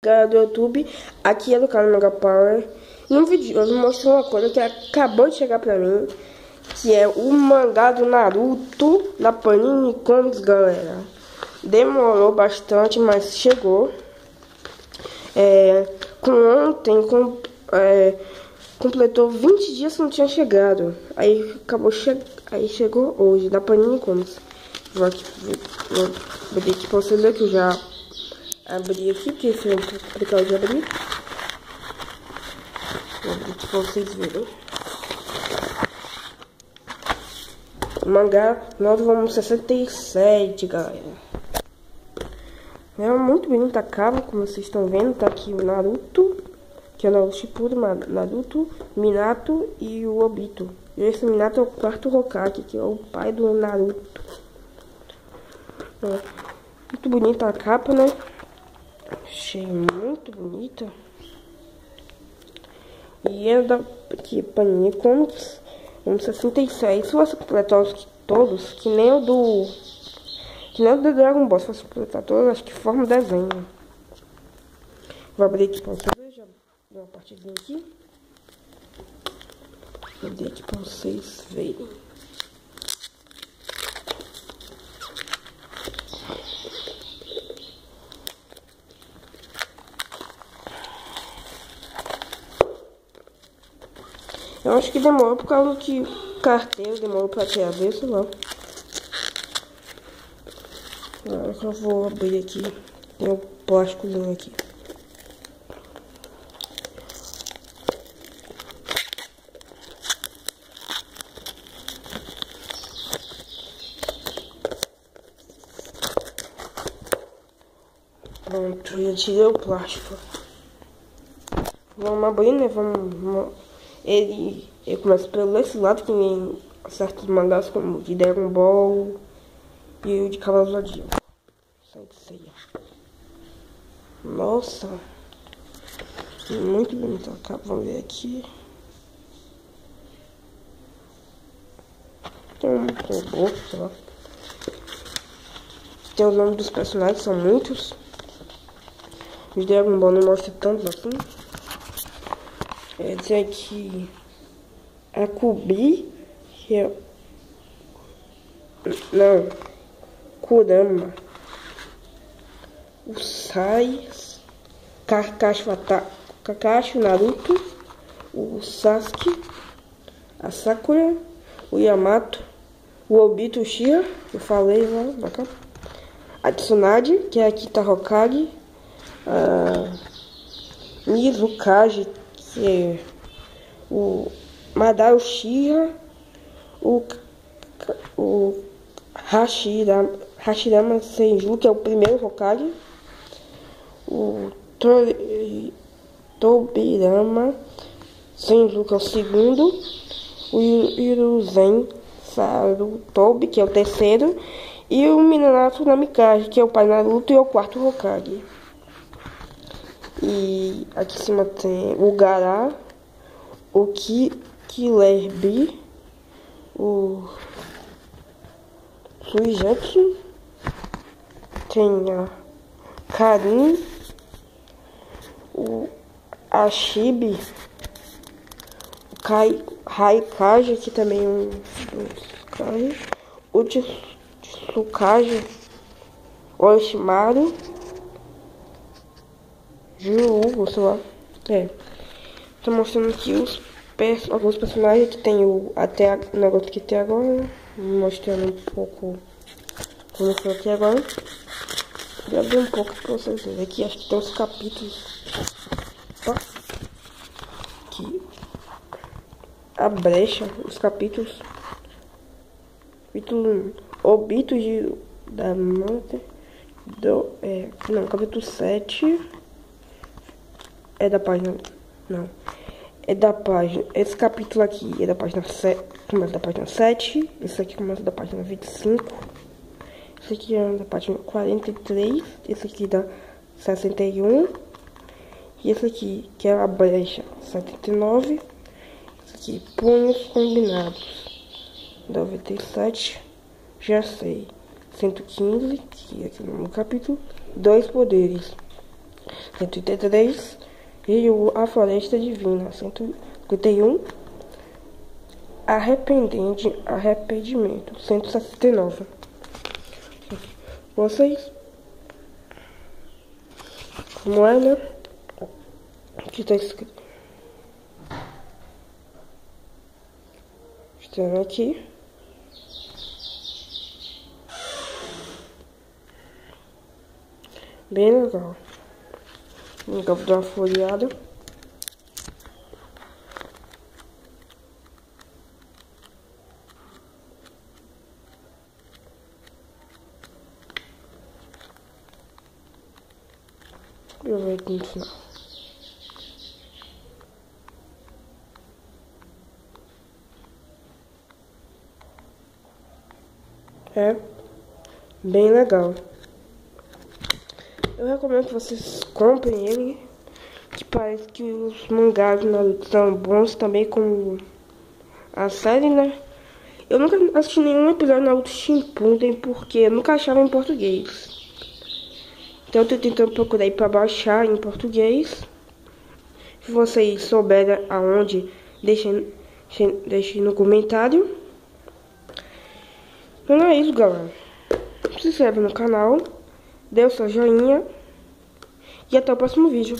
Galera do YouTube, aqui é do canal Mega Power. No vídeo eu vou mostrar uma coisa que acabou de chegar pra mim, que é o mangá do Naruto da Panini Comics, galera. Demorou bastante, mas chegou. Ontem completou 20 dias que não tinha chegado. Aí aí chegou hoje, da Panini Comics. Vou abrir aqui pra vocês verem que eu já abri aqui, porque esse é complicado de abrir. Vou abrir aqui pra vocês verem. O mangá, nós vamos 67, galera. É muito bonita a capa, como vocês estão vendo. Tá aqui o Naruto, que é o Naruto Shippuden, Naruto, Minato e o Obito. E esse Minato é o quarto Hokage, que é o pai do Naruto. Muito bonita a capa, né? Achei muito bonita. E é da Panini Comics 66. Se você completar todos, que nem o do Dragon Ball, se você completar todos, acho que forma desenho. Vou abrir aqui pra vocês. Já dou uma partidinha aqui. Vou abrir aqui pra vocês verem. Eu acho que demorou por causa que o carteiro demorou pra tirar dele, sei lá. Agora que eu vou abrir aqui. Tem um plásticozinho aqui. Pronto, já tirei o plástico. Vamos abrir, né? Ele começa pelo esse lado, que nem certos mangás como o de Dragon Ball e o de Cavaleiros do Zodíaco. Sai de ceia. Nossa, muito bonita a capa. Vamos ver aqui. Tem um robô, sei lá. Tem os nomes dos personagens, são muitos. Os Dragon Ball não mostra tanto assim. Tem aqui a Kubi, que é... Não, Kurama, o Sai, Kakashi, Naruto, o Sasuke, a Sakura, o Yamato, o Obito, o Shira, eu falei lá, bacana. A Tsunade, que é a Kita Hokage, a Mizukage, que é o Madara Uchiha, o Hashirama Senju, que é o primeiro Hokage, o Tobirama Senju, que é o segundo, o Hiruzen Sarutobi, que é o terceiro, e o Minato Namikaze, que é o pai Naruto e é o quarto Hokage. E aqui em cima tem o Gaara, o Killer Bee, o Suigetsu, tem a Karin, o Ashibi, o Raikage, aqui também um Kage, o Tsukage, o Orochimaru, Juugo, sei lá. Tô mostrando aqui alguns personagens que tem o negócio que tem agora. Mostrando um pouco como foi aqui agora. Já abri um pouco pra vocês verem. Aqui acho que tem os capítulos. Opa. Aqui. A brecha, os capítulos. Capítulo 1. Obito da Manta. Não, capítulo 7. É da página... Não. É da página... Esse capítulo aqui é da página 7. Começa da página 7. Esse aqui começa da página 25. Esse aqui é da página 43. Esse aqui da 61. E esse aqui, que é a brecha, 79. Esse aqui, punhos combinados, 97. Já sei. 115, que é aqui no capítulo. 2 poderes. 133. E A Floresta Divina, 151. Arrependimento, 169. Vocês, como é, né? Aqui tá escrito. Estando aqui. Bem legal. Vou dar uma folheada. Eu vou aqui no final. É bem legal. Eu recomendo que vocês comprem ele. Que parece que os mangás do Naruto são bons também, como a série, né? Eu nunca assisti nenhum episódio do Naruto Shippuden porque eu nunca achava em português. Então eu tô tentando procurar aí pra baixar em português. Se vocês souberem aonde, deixem no comentário. Então é isso, galera. Se inscreve no canal, dê o seu joinha e até o próximo vídeo.